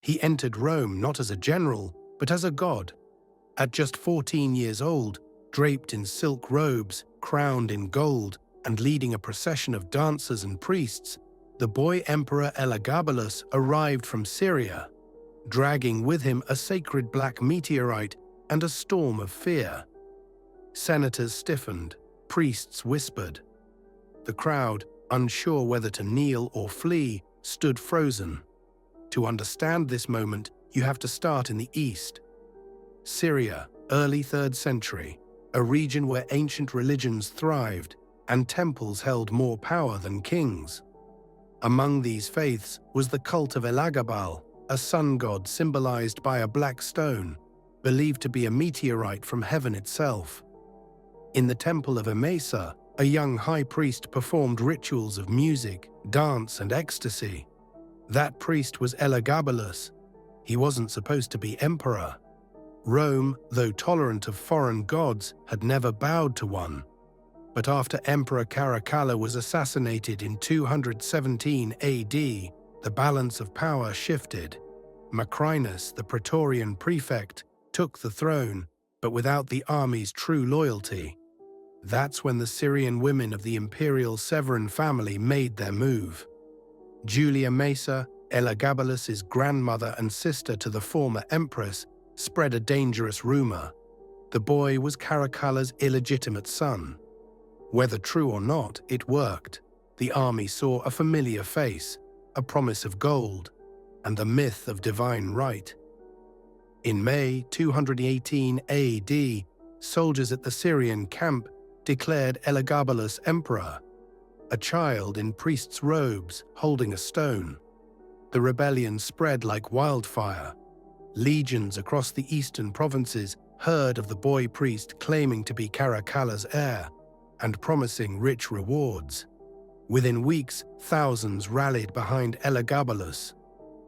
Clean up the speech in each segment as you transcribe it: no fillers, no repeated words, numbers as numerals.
He entered Rome not as a general, but as a god. At just 14 years old, draped in silk robes, crowned in gold, and leading a procession of dancers and priests, the boy emperor Elagabalus arrived from Syria, dragging with him a sacred black meteorite and a storm of fear. Senators stiffened, priests whispered. The crowd, unsure whether to kneel or flee, stood frozen. To understand this moment, you have to start in the east. Syria, early 3rd century, a region where ancient religions thrived and temples held more power than kings. Among these faiths was the cult of Elagabal, a sun god symbolized by a black stone, believed to be a meteorite from heaven itself. In the temple of Emesa, a young high priest performed rituals of music, dance, and ecstasy. That priest was Elagabalus. He wasn't supposed to be emperor. Rome, though tolerant of foreign gods, had never bowed to one. But after Emperor Caracalla was assassinated in 217 AD, the balance of power shifted. Macrinus, the Praetorian prefect, took the throne, but without the army's true loyalty. That's when the Syrian women of the imperial Severan family made their move. Julia Maesa, Elagabalus's grandmother and sister to the former empress, spread a dangerous rumor. The boy was Caracalla's illegitimate son. Whether true or not, it worked. The army saw a familiar face, a promise of gold, and the myth of divine right. In May 218 AD, soldiers at the Syrian camp declared Elagabalus emperor, a child in priest's robes holding a stone. The rebellion spread like wildfire. Legions across the eastern provinces heard of the boy priest claiming to be Caracalla's heir and promising rich rewards. Within weeks, thousands rallied behind Elagabalus.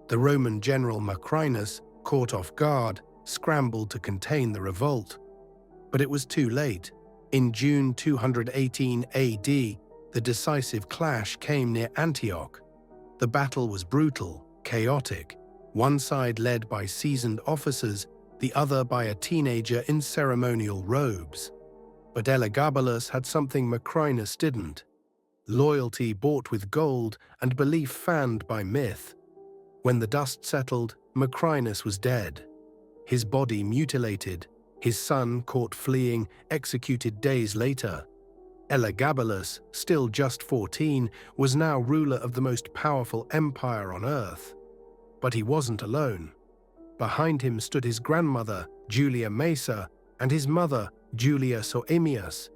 The Roman general Macrinus, caught off guard, scrambled to contain the revolt. But it was too late. In June 218 AD, the decisive clash came near Antioch. The battle was brutal, chaotic, one side led by seasoned officers, the other by a teenager in ceremonial robes. But Elagabalus had something Macrinus didn't: loyalty bought with gold and belief fanned by myth. When the dust settled, Macrinus was dead. His body mutilated, his son, caught fleeing, executed days later. Elagabalus, still just 14, was now ruler of the most powerful empire on earth. But he wasn't alone. Behind him stood his grandmother, Julia Maesa, and his mother, Julia Soaemias,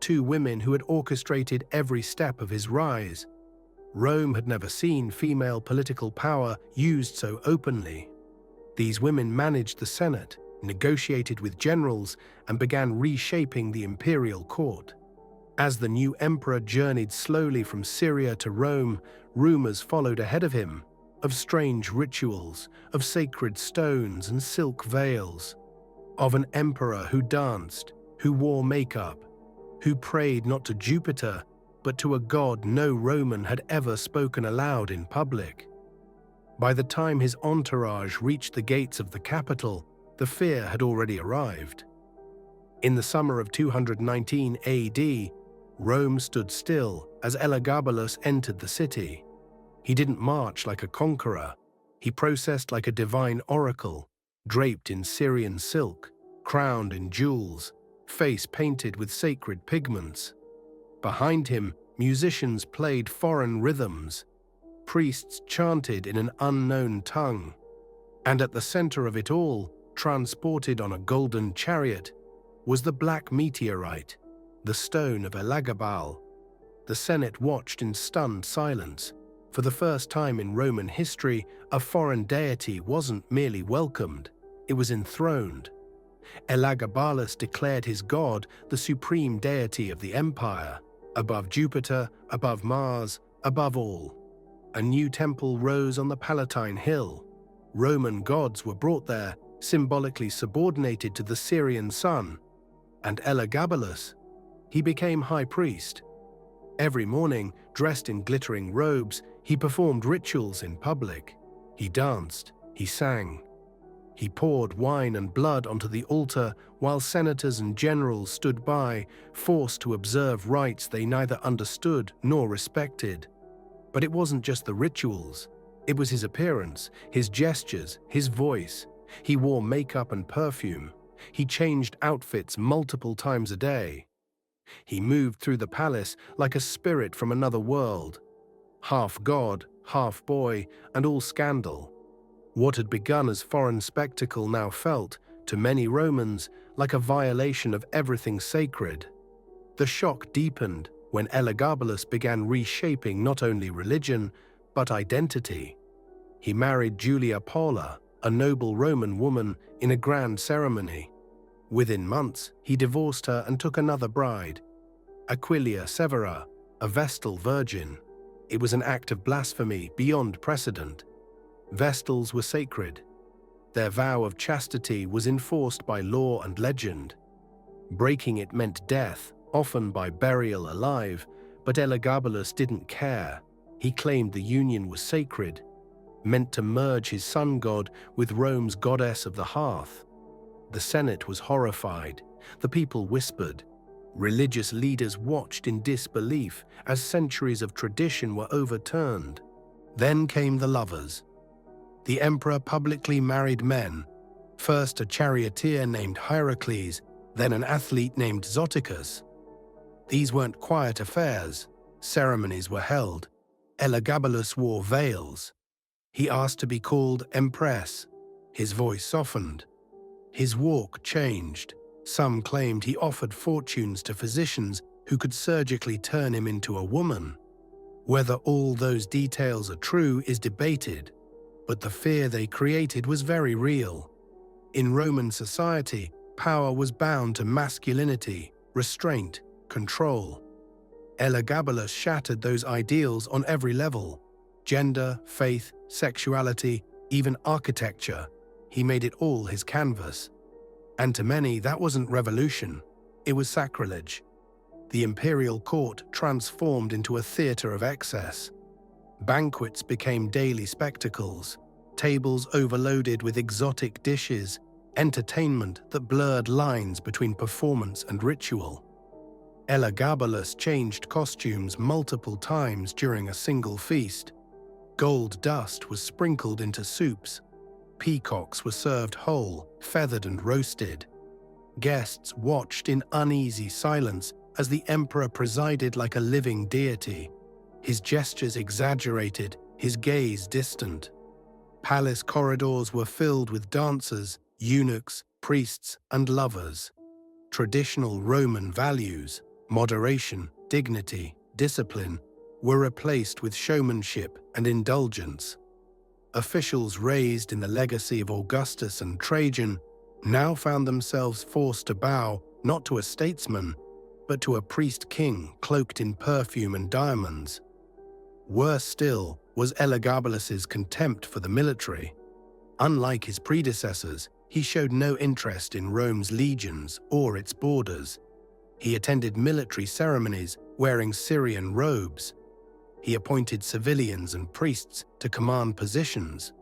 two women who had orchestrated every step of his rise. Rome had never seen female political power used so openly. These women managed the Senate, negotiated with generals, and began reshaping the imperial court. As the new emperor journeyed slowly from Syria to Rome, rumors followed ahead of him, of strange rituals, of sacred stones and silk veils, of an emperor who danced, who wore makeup, who prayed not to Jupiter, but to a god no Roman had ever spoken aloud in public. By the time his entourage reached the gates of the capital, the fear had already arrived. In the summer of 219 AD, Rome stood still as Elagabalus entered the city. He didn't march like a conqueror. He processed like a divine oracle, draped in Syrian silk, crowned in jewels, face painted with sacred pigments. Behind him, musicians played foreign rhythms. Priests chanted in an unknown tongue. And at the center of it all, transported on a golden chariot, was the black meteorite, the stone of Elagabal. The Senate watched in stunned silence. For the first time in Roman history, a foreign deity wasn't merely welcomed, it was enthroned. Elagabalus declared his god the supreme deity of the empire, above Jupiter, above Mars, above all. A new temple rose on the Palatine Hill. Roman gods were brought there, symbolically subordinated to the Syrian sun. And Elagabalus, he became high priest. Every morning, dressed in glittering robes, he performed rituals in public. He danced, He sang. He poured wine and blood onto the altar while senators and generals stood by, forced to observe rites they neither understood nor respected. But it wasn't just the rituals. It was his appearance, his gestures, his voice. He wore makeup and perfume. He changed outfits multiple times a day. He moved through the palace like a spirit from another world. Half god, half boy, and all scandal. What had begun as foreign spectacle now felt, to many Romans, like a violation of everything sacred. The shock deepened when Elagabalus began reshaping not only religion, but identity. He married Julia Paula, a noble Roman woman, in a grand ceremony. Within months, he divorced her and took another bride, Aquilia Severa, a Vestal virgin. It was an act of blasphemy beyond precedent. Vestals were sacred. Their vow of chastity was enforced by law and legend. Breaking it meant death, often by burial alive, but Elagabalus didn't care. He claimed the union was sacred, meant to merge his sun god with Rome's goddess of the hearth. The Senate was horrified. The people whispered. Religious leaders watched in disbelief as centuries of tradition were overturned. Then came the lovers. The emperor publicly married men, first a charioteer named Hierocles, then an athlete named Zoticus. These weren't quiet affairs. Ceremonies were held. Elagabalus wore veils. He asked to be called Empress. His voice softened. His walk changed. Some claimed he offered fortunes to physicians who could surgically turn him into a woman. Whether all those details are true is debated, but the fear they created was very real. In Roman society, power was bound to masculinity, restraint, control. Elagabalus shattered those ideals on every level. Gender, faith, sexuality, even architecture. He made it all his canvas. And to many, that wasn't revolution. It was sacrilege. The imperial court transformed into a theater of excess. Banquets became daily spectacles, tables overloaded with exotic dishes, entertainment that blurred lines between performance and ritual. Elagabalus changed costumes multiple times during a single feast. Gold dust was sprinkled into soups. Peacocks were served whole, feathered and roasted. Guests watched in uneasy silence as the emperor presided like a living deity. His gestures exaggerated, his gaze distant. Palace corridors were filled with dancers, eunuchs, priests, and lovers. Traditional Roman values, moderation, dignity, discipline, were replaced with showmanship and indulgence. Officials raised in the legacy of Augustus and Trajan now found themselves forced to bow not to a statesman, but to a priest-king cloaked in perfume and diamonds. Worse still was Elagabalus's contempt for the military. Unlike his predecessors, he showed no interest in Rome's legions or its borders. He attended military ceremonies wearing Syrian robes. He appointed civilians and priests to command positions.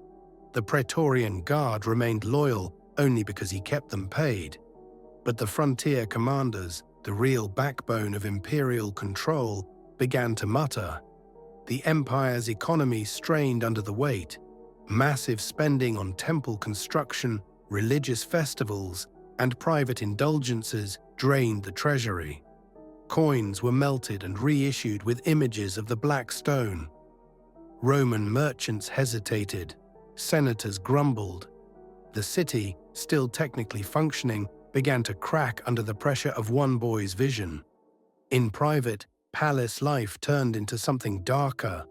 The Praetorian Guard remained loyal only because he kept them paid. But the frontier commanders, the real backbone of imperial control, began to mutter. The empire's economy strained under the weight. Massive spending on temple construction, religious festivals, and private indulgences drained the treasury. Coins were melted and reissued with images of the Black Stone. Roman merchants hesitated. Senators grumbled. The city, still technically functioning, began to crack under the pressure of one boy's vision. In private, palace life turned into something darker.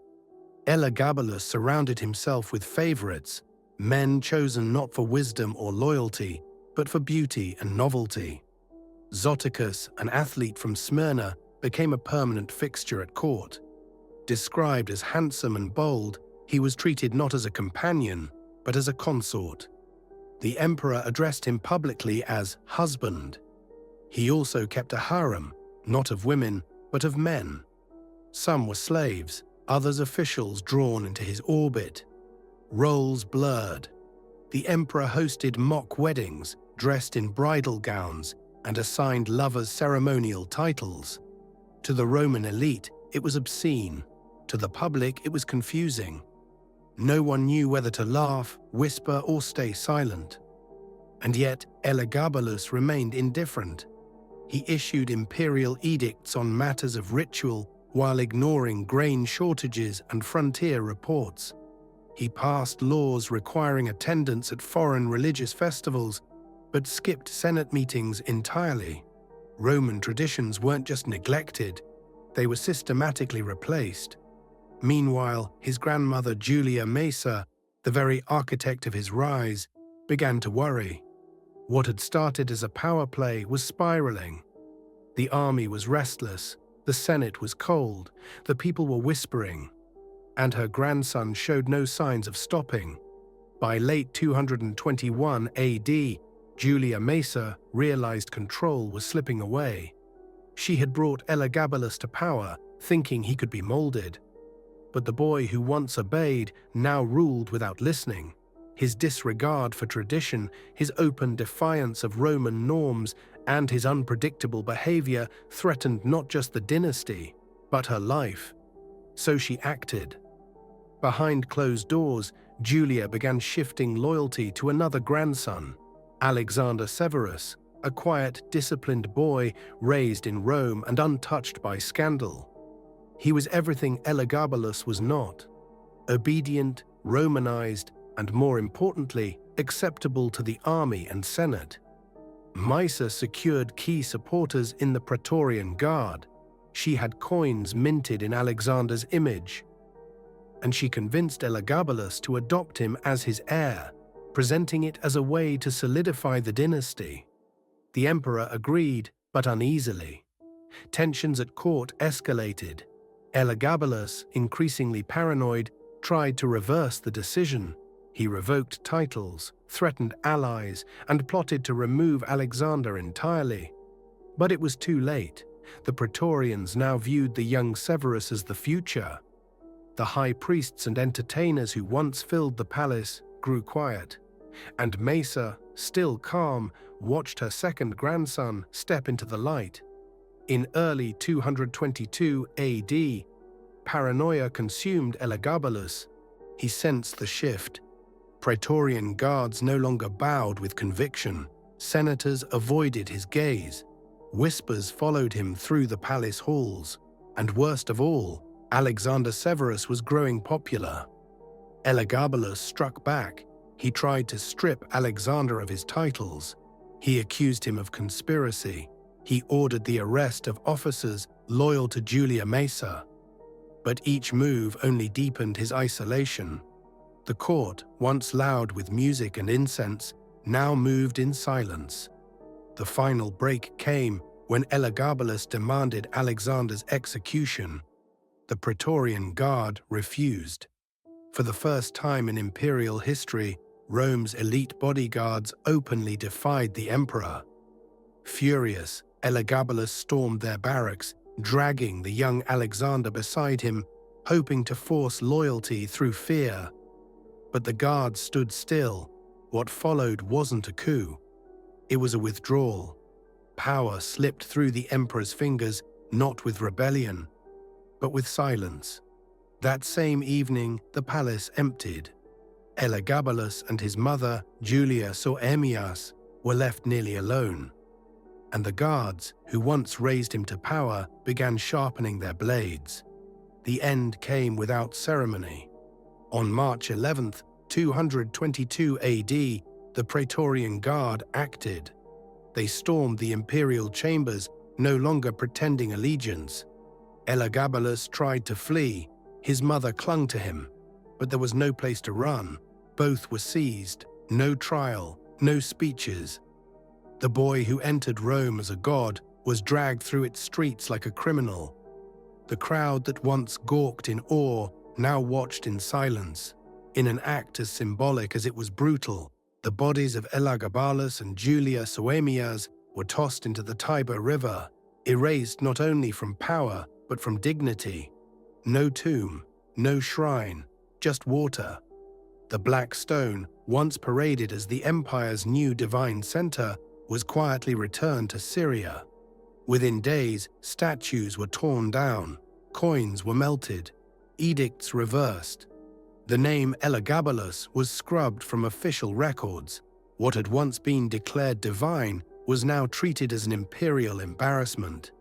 Elagabalus surrounded himself with favorites, men chosen not for wisdom or loyalty, but for beauty and novelty. Zoticus, an athlete from Smyrna, became a permanent fixture at court. Described as handsome and bold, he was treated not as a companion, but as a consort. The emperor addressed him publicly as husband. He also kept a harem, not of women, but of men. Some were slaves, others officials drawn into his orbit. Roles blurred. The emperor hosted mock weddings, dressed in bridal gowns, and assigned lovers ceremonial titles. To the Roman elite, it was obscene. To the public, it was confusing. No one knew whether to laugh, whisper, or stay silent. And yet, Elagabalus remained indifferent. He issued imperial edicts on matters of ritual while ignoring grain shortages and frontier reports. He passed laws requiring attendance at foreign religious festivals, but skipped Senate meetings entirely. Roman traditions weren't just neglected, they were systematically replaced. Meanwhile, his grandmother Julia Maesa, the very architect of his rise, began to worry. What had started as a power play was spiraling. The army was restless, the Senate was cold, the people were whispering, and her grandson showed no signs of stopping. By late 221 AD, Julia Maesa realized control was slipping away. She had brought Elagabalus to power, thinking he could be molded. But the boy who once obeyed now ruled without listening. His disregard for tradition, his open defiance of Roman norms, and his unpredictable behavior threatened not just the dynasty, but her life. So she acted. Behind closed doors, Julia began shifting loyalty to another grandson, Alexander Severus, a quiet, disciplined boy raised in Rome and untouched by scandal. He was everything Elagabalus was not: obedient, Romanized, and more importantly, acceptable to the army and Senate. Maesa secured key supporters in the Praetorian Guard. She had coins minted in Alexander's image, and she convinced Elagabalus to adopt him as his heir, presenting it as a way to solidify the dynasty. The emperor agreed, but uneasily. Tensions at court escalated. Elagabalus, increasingly paranoid, tried to reverse the decision. He revoked titles, threatened allies, and plotted to remove Alexander entirely. But it was too late. The Praetorians now viewed the young Severus as the future. The high priests and entertainers who once filled the palace grew quiet, and Maesa, still calm, watched her second grandson step into the light. In early 222 AD, paranoia consumed Elagabalus. He sensed the shift. Praetorian guards no longer bowed with conviction. Senators avoided his gaze. Whispers followed him through the palace halls. And worst of all, Alexander Severus was growing popular. Elagabalus struck back. He tried to strip Alexander of his titles. He accused him of conspiracy. He ordered the arrest of officers loyal to Julia Maesa. But each move only deepened his isolation. The court, once loud with music and incense, now moved in silence. The final break came when Elagabalus demanded Alexander's execution. The Praetorian Guard refused. For the first time in imperial history, Rome's elite bodyguards openly defied the emperor. Furious, Elagabalus stormed their barracks, dragging the young Alexander beside him, hoping to force loyalty through fear. But the guards stood still. What followed wasn't a coup. It was a withdrawal. Power slipped through the emperor's fingers, not with rebellion, but with silence. That same evening, the palace emptied. Elagabalus and his mother, Julia Soaemias, were left nearly alone. And the guards, who once raised him to power, began sharpening their blades. The end came without ceremony. On March 11, 222 AD, the Praetorian Guard acted. They stormed the imperial chambers, no longer pretending allegiance. Elagabalus tried to flee. His mother clung to him, but there was no place to run. Both were seized. No trial, no speeches. The boy who entered Rome as a god was dragged through its streets like a criminal. The crowd that once gawked in awe now watched in silence. In an act as symbolic as it was brutal, the bodies of Elagabalus and Julia Soaemias were tossed into the Tiber River, erased not only from power but from dignity. No tomb, no shrine, just water. The black stone, once paraded as the empire's new divine center, was quietly returned to Syria. Within days, statues were torn down, coins were melted, edicts reversed. The name Elagabalus was scrubbed from official records. What had once been declared divine was now treated as an imperial embarrassment.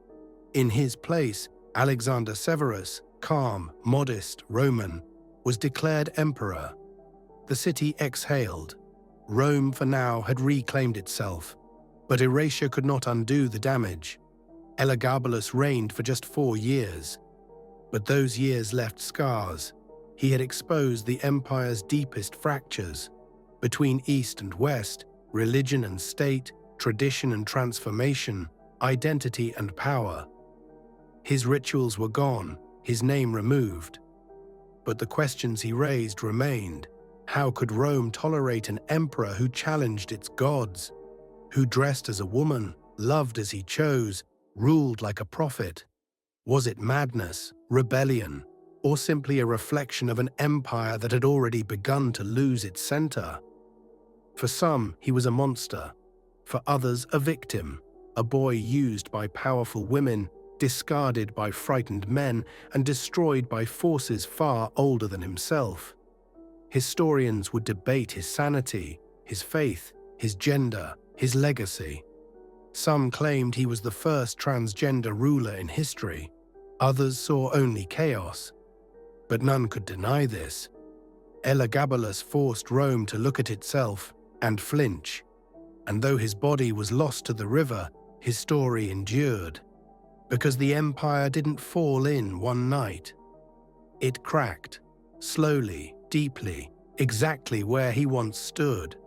In his place, Alexander Severus, calm, modest Roman, was declared emperor. The city exhaled. Rome for now had reclaimed itself, but erasure could not undo the damage. Elagabalus reigned for just 4 years, but those years left scars. He had exposed the empire's deepest fractures between East and West, religion and state, tradition and transformation, identity and power. His rituals were gone, his name removed. But the questions he raised remained. How could Rome tolerate an emperor who challenged its gods, who dressed as a woman, loved as he chose, ruled like a prophet? Was it madness, rebellion, or simply a reflection of an empire that had already begun to lose its center? For some, he was a monster. For others, a victim, a boy used by powerful women, discarded by frightened men, and destroyed by forces far older than himself. Historians would debate his sanity, his faith, his gender, his legacy. Some claimed he was the first transgender ruler in history. Others saw only chaos. But none could deny this. Elagabalus forced Rome to look at itself and flinch. And though his body was lost to the river, his story endured. Because the empire didn't fall in one night. It cracked, slowly, deeply, exactly where he once stood.